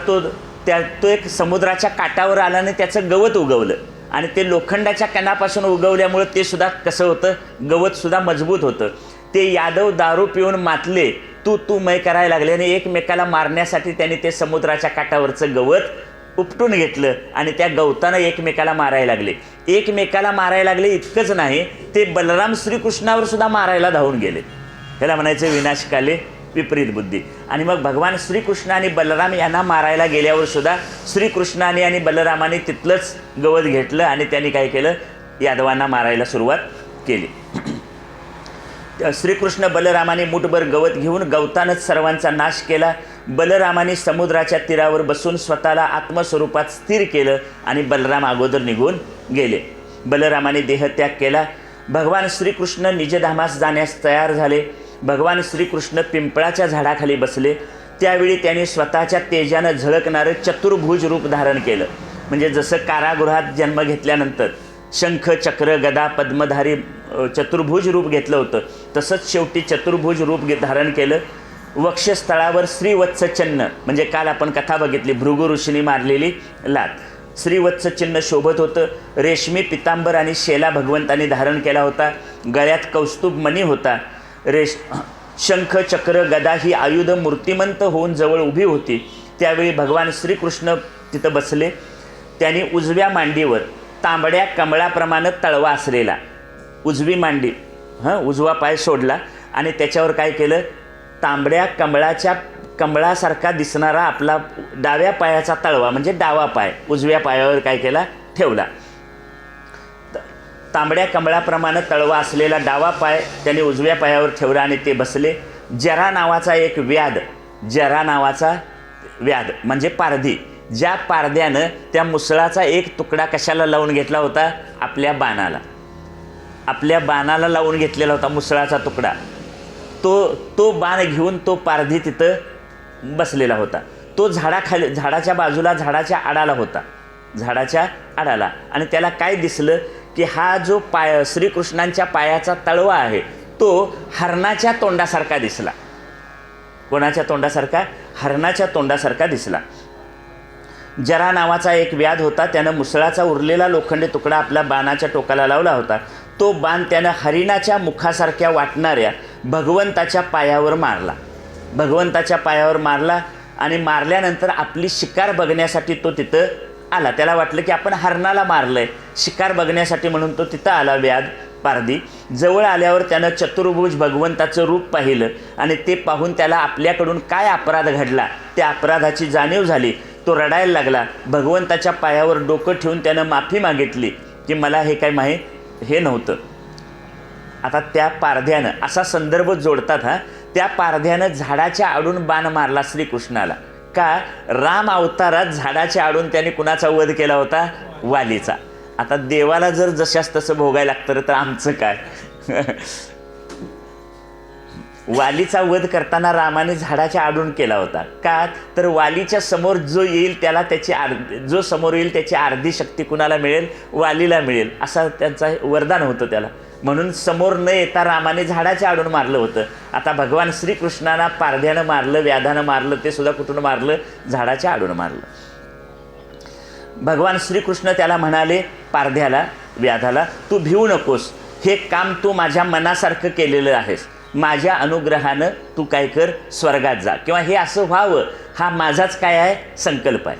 तो एक समुद्राच्या काठावर आला आणि त्याचं गवत उगवलं आणि ते लोखंडाच्या कणापासून उगवल्यामुळं ते सुद्धा कसं होतं? गवतसुद्धा मजबूत होतं. ते यादव दारू पिऊन मातले, तू मै करायला लागले आणि एकमेकाला मारण्यासाठी त्यांनी ते समुद्राच्या काठावरचं गवत उपटून घेतलं आणि त्या गवतानं एकमेकाला मारायला लागले. एकमेकाला मारायला लागले इतकंच नाही, ते बलराम श्रीकृष्णावर सुद्धा मारायला धावून गेले. ह्याला म्हणायचं विनाशकाले विपरीत बुद्धी. आणि मग भगवान श्रीकृष्ण आणि बलराम यांना मारायला गेल्यावर सुद्धा श्रीकृष्णाने आणि बलरामाने तिथलंच गवत घेतलं आणि त्यांनी काय केलं? यादवांना मारायला सुरुवात केली. श्रीकृष्ण बलरामाने मुठभर गवत घेऊन गवतानंच सर्वांचा नाश केला. बलरामाने समुद्राच्या तीरावर बसून स्वतःला आत्मस्वरूपात स्थिर केलं आणि बलराम अगोदर निघून गेले. बलरामाने देहत्याग केला. भगवान श्रीकृष्ण निजधामास जाण्यास तयार झाले. भगवान श्रीकृष्ण पिंपळाच्या झाडाखाली बसले. त्यावेळी त्यांनी स्वतःच्या तेजानं झळकणारं चतुर्भुज रूप धारण केलं. म्हणजे जसं कारागृहात जन्म घेतल्यानंतर शंख चक्र गदा पद्मधारी चतुर्भुज रूप घेतलं होतं, तसंच शेवटी चतुर्भुज रूप धारण केलं. वक्षस्थळावर श्रीवत्स चिन्ह, म्हणजे काल आपण कथा बघितली भृगु ऋषीने मारलेली लात, श्रीवत्स चिन्ह शोभत होतं. रेशमी पितांबर आणि शेला भगवंतांनी धारण केला होता. गळ्यात कौस्तुभ मणी होता. शंख चक्र गदा ही आयुध मूर्तिमंत होऊन जवळ उभी होती. त्यावेळी भगवान श्रीकृष्ण तिथं बसले. त्यांनी उजव्या मांडीवर तांबड्या कमळाप्रमाणे तळवा असलेला उजवी मांडी उजवा पाय सोडला आणि त्याच्यावर काय केलं, तांबड्या कमळासारखा दिसणारा आपला डाव्या पायाचा तळवा म्हणजे डावा पाय उजव्या पायावर काय केला, ठेवला. तांबड्या कमळाप्रमाणे तळवा असलेला डावा पाय त्याने उजव्या पायावर ठेवला आणि ते बसले. जरा नावाचा एक व्याध म्हणजे पारधी, ज्या पारध्यानं त्या मुसळाचा एक तुकडा कशाला लावून घेतला होता, आपल्या बाणाला लावून घेतलेला होता मुसळाचा तुकडा. तो बाण घेऊन तो पारधी तिथं बसलेला होता. तो झाडाच्या बाजूला झाडाच्या आडाला आणि त्याला काय दिसलं की हा जो पाय श्रीकृष्णांच्या पायाचा तळवा आहे तो हरणाच्या तोंडासारखा दिसला. कोणाच्या तोंडासारखा? हरणाच्या तोंडासारखा दिसला. जरा नावाचा एक व्याध होता. त्यानं मुसळाचा उरलेला लोखंडी तुकडा आपल्या बाणाच्या टोकाला लावला होता. तो बाण त्यानं हरिणाच्या मुखासारख्या वाटणाऱ्या भगवंताच्या पायावर मारला आणि मारल्यानंतर आपली शिकार बघण्यासाठी तो तिथं आला. त्याला वाटलं की आपण हरणाला मारलंय, शिकार बघण्यासाठी म्हणून तो तिथं आला व्याध पारधी. जवळ आल्यावर त्यानं चतुर्भुज भगवंताचं रूप पाहिलं आणि ते पाहून त्याला आपल्याकडून काय अपराध घडला त्या अपराधाची जाणीव झाली. तो रडायला लागला. भगवंताच्या पायावर डोकं ठेवून त्यानं माफी मागितली की मला हे काय हे नव्हतं. आता त्या पारध्यानं असा संदर्भ जोडतात त्या पारध्यानं झाडाच्या आडून बाण मारला श्रीकृष्णाला. का? राम अवतारात झाडाच्या आडून त्याने कुणाचा वध केला होता? वालीचा. आता देवाला जर जशास तसं भोगायला लागतं तर आमचं काय? वालीचा वध करताना रामाने झाडाच्या आडून केला होता. का? तर वालीच्या समोर जो येईल त्याला जो समोर येईल त्याची अर्धी शक्ती कुणाला मिळेल? वालीला मिळेल, असा त्यांचा वरदान होतं त्याला. म्हणून समोर न येता रामाने झाडाच्या आडून मारलं होतं. आता भगवान श्रीकृष्णांना पारध्यानं मारलं, व्याधानं मारलं, ते सुद्धा कुठून मारलं? झाडाच्या आडून मारलं. भगवान श्रीकृष्ण त्याला म्हणाले पारध्याला, व्याधाला, तू भिवू नकोस, हे काम तू माझ्या मनासारखं केलेलं आहेस. माझ्या अनुग्रहानं तू काय कर, स्वर्गात जा, किंवा हे असं व्हावं हा माझाच काय आहे, संकल्प आहे.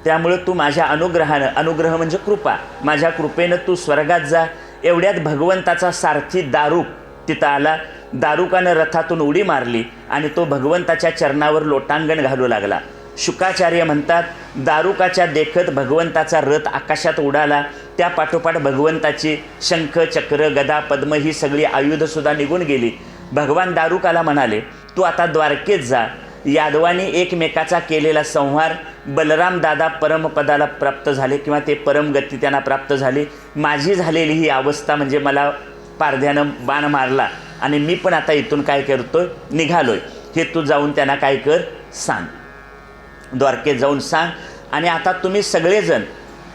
त्यामुळे तू माझ्या अनुग्रहानं, अनुग्रह म्हणजे कृपा, माझ्या कृपेनं तू स्वर्गात जा. एवढ्यात भगवंताचा सारथी दारुक तिथं आला. दारुकानं रथातून उडी मारली आणि तो भगवंताच्या चरणावर लोटांगण घालू लागला. शुकाचार्य म्हणतात दारुकाच्या देखत भगवंताचा रथ आकाशात उडाला. त्या पाठोपाठ भगवंताची शंख चक्र गदा पद्म ही सगळी आयुधसुद्धा निघून गेली. भगवान दारुकाला म्हणाले, तू आता द्वारकेत जा. यादवानी एकमेकाचा केलेला संहार, बलराम दादा परमपदाला प्राप्त झाले किंवा ते परमगती त्यांना प्राप्त झाली. माझी झालेली ही अवस्था म्हणजे मला पारध्यानं बाण मारला आणि मी पण आता इथून काय करतोय, निघालोय, हे तू जाऊन त्यांना काय कर, सांग, द्वारकेत जाऊन सांग. आणि आता तुम्ही सगळेजण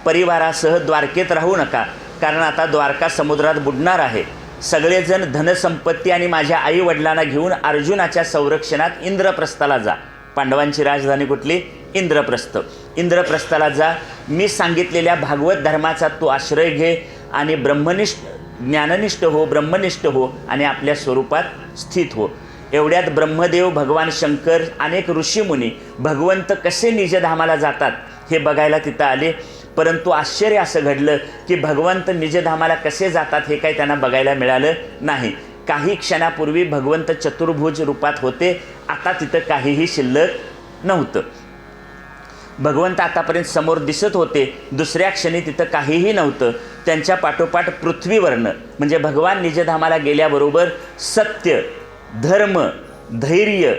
परिवारासह द्वारकेत राहू नका, कारण आता द्वारका समुद्रात बुडणार आहे. सगळेजण धनसंपत्ती आणि माझ्या आईवडिलांना घेऊन अर्जुनाच्या संरक्षणात इंद्रप्रस्थाला जा. पांडवांची राजधानी कुठली? इंद्रप्रस्थ. इंद्रप्रस्थाला जा. मी सांगितलेल्या भागवत धर्माचा तू आश्रय घे आणि ज्ञाननिष्ठ हो, ब्रह्मनिष्ठ हो आणि आपल्या स्वरूपात स्थित हो. एवढ्यात ब्रह्मदेव, भगवान शंकर, अनेक ऋषीमुनी भगवंत कसे निजधामाला जातात हे बघायला तिथं आले. परंतु आश्चर्य असं घडलं की भगवंत निजधामाला कसे जातात हे काही त्यांना बघायला मिळालं नाही. काही क्षणापूर्वी भगवंत चतुर्भुज रूपात होते, आता तिथं काहीही शिल्लक नव्हतं. भगवंत आतापर्यंत समोर दिसत होते, दुसऱ्या क्षणी तिथं काहीही नव्हतं. त्यांच्या पाठोपाठ पृथ्वीवरनं म्हणजे भगवान निजधामाला गेल्याबरोबर सत्य, धर्म, धैर्य,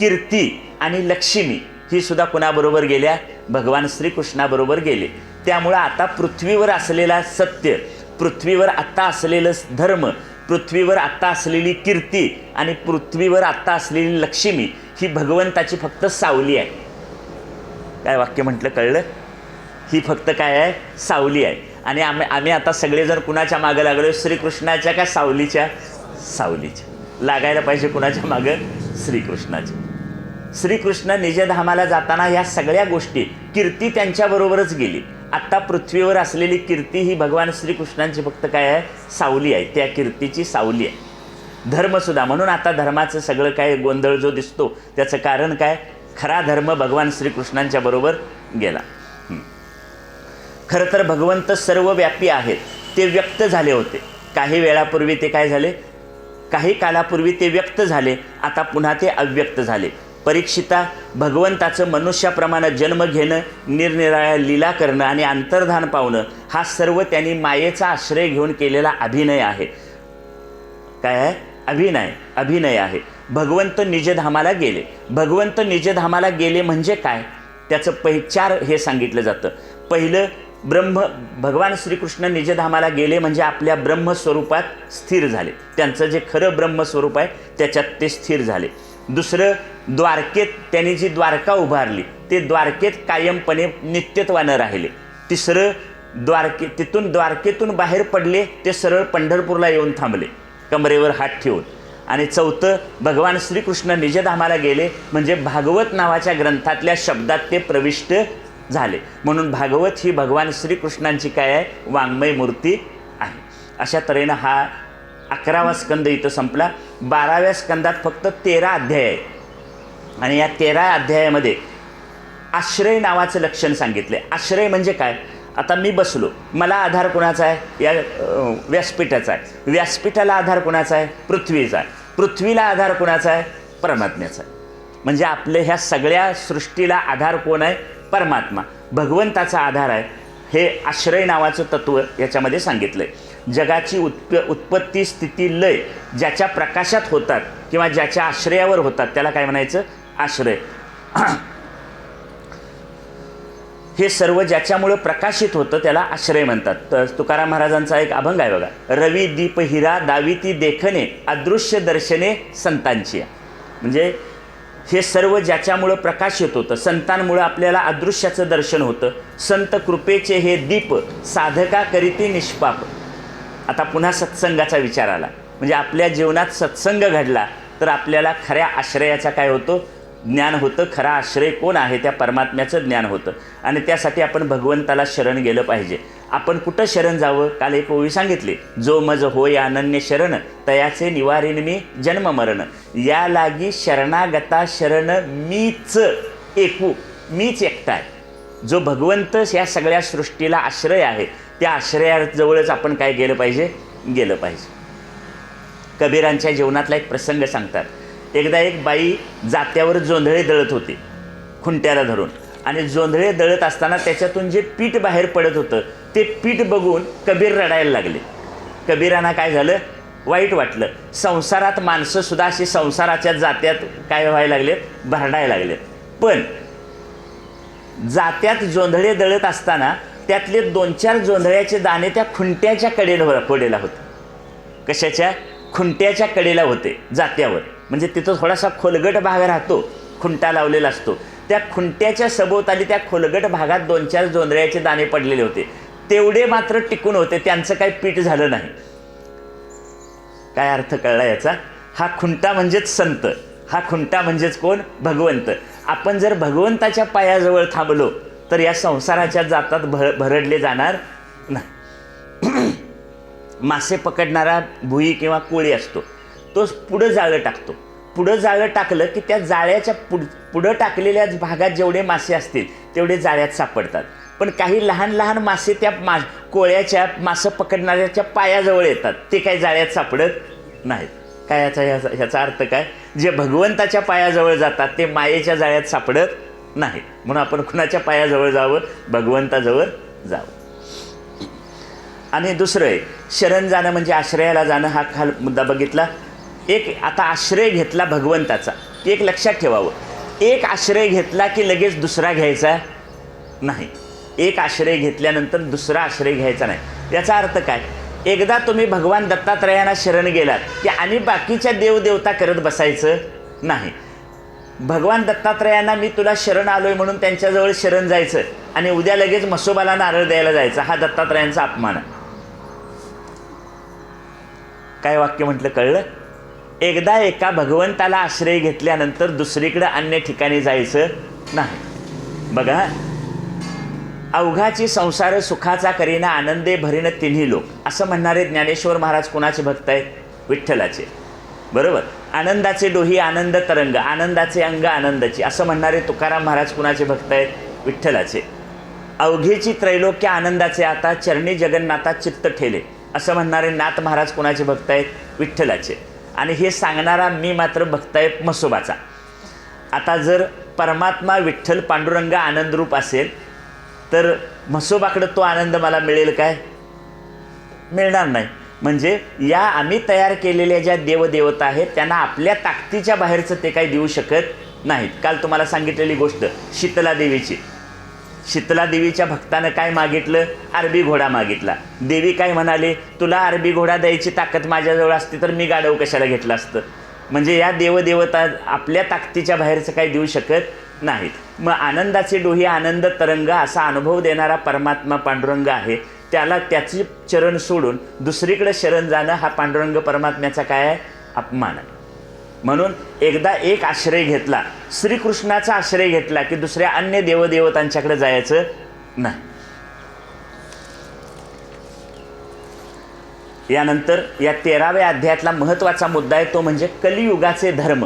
कीर्ती आणि लक्ष्मी ही सुद्धा कुणाबरोबर गेल्या? भगवान श्रीकृष्णाबरोबर गेले. त्यामुळं आता पृथ्वीवर असलेला सत्य, पृथ्वीवर आत्ता असलेलं धर्म, पृथ्वीवर आत्ता असलेली कीर्ती आणि पृथ्वीवर आत्ता असलेली लक्ष्मी ही भगवंताची फक्त सावली आहे. काय वाक्य म्हटलं, कळलं? ही फक्त काय आहे? सावली आहे. आणि आम्ही आता सगळेजण कुणाच्या मागं लागलो? श्रीकृष्णाच्या का सावलीच्या? सावलीच्या. लागायला पाहिजे कुणाच्या मागं? श्रीकृष्णाची. श्रीकृष्ण निजधामाला जाताना ह्या सगळ्या गोष्टी, कीर्ती त्यांच्याबरोबरच गेली. आत्ता पृथ्वीवर असलेली कीर्ती ही भगवान श्रीकृष्णांची फक्त काय आहे, सावली आहे, त्या कीर्तीची सावली आहे. धर्मसुद्धा, म्हणून आता धर्माचं सगळं काय गोंधळ जो दिसतो त्याचं कारण काय, खरा धर्म भगवान श्रीकृष्णांच्या बरोबर गेला. खरं तर भगवंत सर्वव्यापी आहेत, ते व्यक्त झाले होते. काही वेळापूर्वी ते काय झाले, काही कालापूर्वी ते व्यक्त झाले, आता पुन्हा ते अव्यक्त झाले. परीक्षिता, भगवंताचं मनुष्याप्रमाणे जन्म घेणं, निरनिराळ्या लीला करणं आणि अंतर्धान पावणं हा सर्व त्यांनी मायेचा आश्रय घेऊन केलेला अभिनय आहे. काय आहे, अभिनय आहे. भगवंत निजधामाला गेले. भगवंत निजधामाला गेले म्हणजे काय, त्याचं चार हे सांगितलं जातं. पहिलं, भगवान श्रीकृष्ण निजधामाला गेले म्हणजे आपल्या ब्रह्मस्वरूपात स्थिर झाले. त्यांचं जे खरं ब्रह्मस्वरूप आहे त्याच्यात ते स्थिर झाले. दुसरं, द्वारकेत त्यांनी जी द्वारका उभारली ते द्वारकेत कायमपणे नित्यत्वानं राहिले. तिसरं, द्वारकेतून बाहेर पडले, ते सरळ पंढरपूरला येऊन थांबले कमरेवर हात ठेवून. आणि चौथं, भगवान श्रीकृष्ण निजधामाला गेले म्हणजे भागवत नावाच्या ग्रंथातल्या शब्दात ते प्रविष्ट झाले. म्हणून भागवत ही भगवान श्रीकृष्णांची काय आहे, वाङ्मय मूर्ती आहे. अशा तऱ्हेनं हा 11वा स्कंद इथं संपला. 12व्या स्कंदात फक्त 13 अध्याय आहे आणि या 13 अध्यायामध्ये आश्रय नावाचं लक्षण सांगितले. आश्रय म्हणजे काय, आता मी बसलो, मला आधार कोणाचा आहे, या व्यासपीठाचा आहे. व्यासपीठाला आधार कोणाचा आहे, पृथ्वीचा आहे. पृथ्वीला आधार कोणाचा आहे, परमात्म्याचा आहे. म्हणजे आपल्या ह्या सगळ्या सृष्टीला आधार कोण आहे, परमात्मा. भगवंताचा आधार आहे. हे आश्रय नावाचं तत्व याच्यामध्ये सांगितलं आहे. जगाची उत्पत्ती, स्थिती, लय ज्याच्या प्रकाशात होतात किंवा ज्याच्या आश्रयावर होतात त्याला काय म्हणायचं, आश्रय. हे सर्व ज्याच्यामुळं प्रकाशित होतं त्याला आश्रय म्हणतात. तर तुकाराम महाराजांचा एक अभंग आहे बघा, रवी दीप हिरा दाविती देखणे अदृश्य दर्शने संतांची. म्हणजे हे सर्व ज्याच्यामुळं प्रकाशित होतं, संतांमुळं आपल्याला अदृश्याचं दर्शन होतं. संत कृपेचे हे दीप साधका करीती निष्पाप. आता पुन्हा सत्संगाचा विचार आला. म्हणजे आपल्या जीवनात सत्संग घडला तर आपल्याला खऱ्या आश्रयाचा काय होतो, ज्ञान होतं. खरा आश्रय कोण आहे, त्या परमात्म्याचं ज्ञान होतं. आणि त्यासाठी आपण भगवंताला शरण गेलं पाहिजे. आपण कुठं शरण जावं, काल एक ओवी सांगितली, जो मज होय अनन्य शरण तयाचे निवारीन मी जन्म मरण. या लागी शरणागता शरण मीच एकू, मीच एकटा आहे. जो भगवंत या सगळ्या सृष्टीला आश्रय आहे त्या आश्रयाजवळच आपण काय गेलं पाहिजे. कबीरांच्या जीवनातला एक प्रसंग सांगतात. एकदा एक बाई जात्यावर जोंधळे दळत होती खुंट्याला धरून, आणि जोंधळे दळत असताना त्याच्यातून जे पीठ बाहेर पडत होतं ते पीठ बघून कबीर रडायला लागले. कबीरांना काय झालं, वाईट वाटलं. संसारात माणसंसुद्धा अशी संसाराच्या जात्यात काय व्हायला लागलेत, भरडायला लागलेत. पण जात्यात जोंधळे दळत असताना त्यातले 2-4 जोंधळ्याचे दाणे त्या खुंट्याच्या कडेला होते. कशाच्या, खुंट्याच्या कडेला होते जात्यावर. म्हणजे तिथं थोडासा खोलगट भाग राहतो, खुंटा लावलेला असतो. त्या खुंट्याच्या सभोवताली त्या खोलगट भागात 2-4 जोंधळ्याचे दाणे पडलेले होते. तेवढे मात्र टिकून होते, त्यांचं काही पीठ झालं नाही. काय अर्थ कळला याचा, हा खुंटा म्हणजेच संत, हा खुंटा म्हणजेच कोण, भगवंत. आपण जर भगवंताच्या पायाजवळ थांबलो तर या संसाराच्या जातात भरडले जाणार नाही. मासे पकडणारा भुई किंवा कोळी असतो, तो पुढं जाळं टाकतो. पुढं जाळं टाकलं की त्या जाळ्याच्या पुढं टाकलेल्या भागात जेवढे मासे असतील तेवढे जाळ्यात सापडतात. पण काही लहान लहान मासे त्या कोळ्याच्या मासे पकडणाऱ्याच्या पायाजवळ येतात, ते काही जाळ्यात सापडत नाहीत. काय ह्याचा अर्थ काय, जे भगवंताच्या पायाजवळ जातात ते मायेच्या जाळ्यात सापडत नाही. म्हणून आपण कुणाच्या पायाजवळ जावं, भगवंताजवळ जावं. आणि दुसरं आहे शरण जाणं म्हणजे आश्रयाला जाणं. हा खाल मुद्दा बघितला. एक आता आश्रय घेतला भगवंताचा की एक लक्षात ठेवावं, एक आश्रय घेतला की लगेच दुसरा घ्यायचा नाही. एक आश्रय घेतल्यानंतर दुसरा आश्रय घ्यायचा नाही. याचा अर्थ काय, एकदा तुम्ही भगवान दत्तात्रयांना शरण गेलात की आणि बाकीच्या देवदेवता करत बसायचं नाही. भगवान दत्तात्रयांना मी तुला शरण आलोय म्हणून त्यांच्याजवळ शरण जायचं आणि उद्या लगेच म्हसोबाला नारळ द्यायला जायचं, हा दत्तात्रयांचा अपमान आहे. काय वाक्य म्हटलं, कळलं? एकदा एका भगवंताला आश्रय घेतल्यानंतर दुसरीकडे अन्य ठिकाणी जायचं नाही. बघा, अवघाची संसार सुखाचा करीना आनंदे भरीन तिन्ही लोक, असं म्हणणारे ज्ञानेश्वर महाराज कुणाचे भक्त आहेत? विठ्ठलाचे. बरोबर. आनंदाचे डोही आनंद तरंग, आनंदाचे अंग आनंदाची, असं म्हणणारे तुकाराम महाराज कुणाचे भक्त आहेत? विठ्ठलाचे. अवघेची त्रैलोक्य आनंदाचे आता, चरणी जगन्नाथा चित्त ठेले, असं म्हणणारे नाथ महाराज कुणाचे भक्त आहेत? विठ्ठलाचे. आणि हे सांगणारा मी मात्र भक्त आहे म्हसोबाचा. आता जर परमात्मा विठ्ठल पांडुरंग आनंदरूप असेल तर म्हसोबाकडे तो आनंद मला मिळेल काय? मिळणार नाही. म्हणजे या आम्ही तयार केलेल्या ज्या देवदेवता आहेत त्यांना आपल्या ताकदीच्या बाहेरचं ते काही देऊ शकत नाहीत. काल तुम्हाला सांगितलेली गोष्ट शीतला देवीची. शीतला देवीच्या भक्तानं काय मागितलं? अरबी घोडा मागितला. देवी काय म्हणाले? तुला अरबी घोडा द्यायची ताकद माझ्याजवळ असती तर मी गाढव कशाला घेतलं असतं. म्हणजे या देवदेवता आपल्या ताकदीच्या बाहेरचं काही देऊ शकत नाहीत. मग आनंदाचे डोही आनंद तरंग असा अनुभव देणारा परमात्मा पांडुरंग आहे. त्याला त्याची चरण सोडून दुसरीकडे शरण जाणं हा पांडुरंग परमात्म्याचा काय आहे? अपमान आहे. म्हणून एकदा एक आश्रय घेतला, श्रीकृष्णाचा आश्रय घेतला की दुसऱ्या अन्य देवदेवतांच्याकडे जायचं नाही. यानंतर या 13व्या अध्यायातला महत्त्वाचा मुद्दा आहे तो म्हणजे कलियुगाचे धर्म.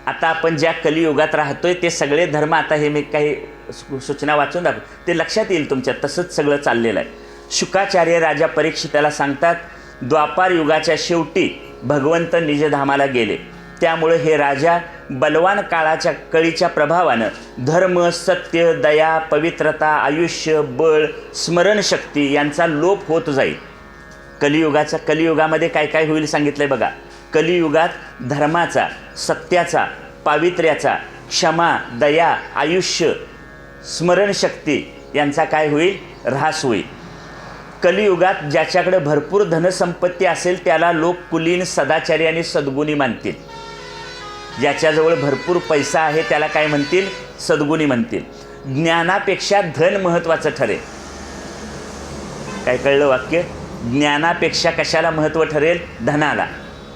आता आपण ज्या कलियुगात राहतोय ते सगळे धर्म, आता हे मी काही सूचना वाचून दाखव, ते लक्षात येईल तुमच्या. तसंच सगळं चाललेलं आहे. शुकाचार्य राजा परीक्षिताला सांगतात, द्वापार युगाच्या शेवटी भगवंत निजधामाला गेले. त्यामुळे हे राजा बलवान काळाच्या कळीच्या प्रभावानं धर्म, सत्य, दया, पवित्रता, आयुष्य, बळ, स्मरणशक्ती यांचा लोप होत जाईल. कलियुगामध्ये काय काय होईल सांगितलंय बघा. कलियुगात धर्माचा, सत्याचा, पावित्र्याचा, क्षमा, दया, आयुष्य, स्मरणशक्ती यांचा काय होईल? ऱ्हास होईल. कलियुगात ज्याच्याकडे भरपूर धनसंपत्ती असेल त्याला लोक कुलीन, सदाचारी आणि सद्गुणी मानतील. ज्याच्याजवळ भरपूर पैसा आहे त्याला काय म्हणतील? सद्गुणी म्हणतील. ज्ञानापेक्षा धन महत्त्वाचं ठरेल. काय कळलं वाक्य? ज्ञानापेक्षा कशाला महत्त्व ठरेल? धनाला.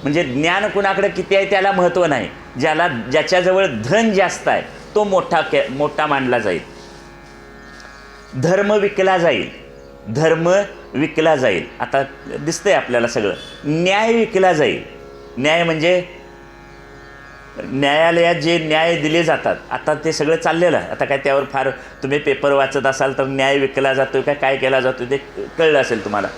म्हणजे ज्ञान कुणाकडे किती आहे त्याला महत्त्व नाही. ज्याच्याजवळ धन जास्त आहे तो मोठा मानला जाईल. धर्म विकला जाईल. धर्म विकला जाईल. आता दिसतंय आपल्याला सगळं. न्याय विकला जाईल. न्याय म्हणजे न्यायालयात जे न्याय दिले जातात आता ते सगळं चाललेलं आहे. आता काय त्यावर फार तुम्ही पेपर वाचत असाल तर न्याय विकला जातो काय केला जातो ते कळलं असेल तुम्हाला.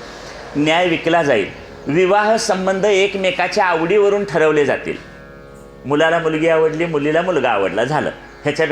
न्याय विकला जाईल. विवाह संबंध एकमेकाच्या आवडीवरून ठरवले जातील. मुलाला मुलगी आवडली, मुलीला मुलगा आवडला, झालं. ह्याच्या